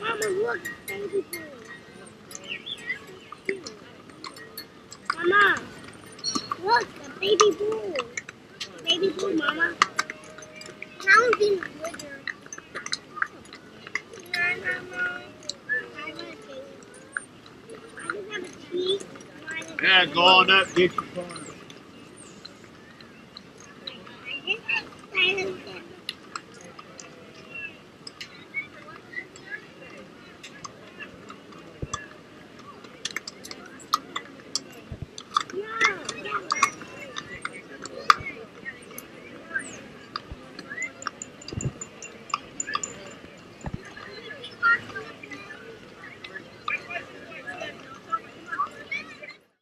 Mama, look, baby bull. Mama, look, the baby bull. Baby bull, Mama. Now I'm being bigger. Mama. I just have a teeth. Yeah, go on up, get your phone.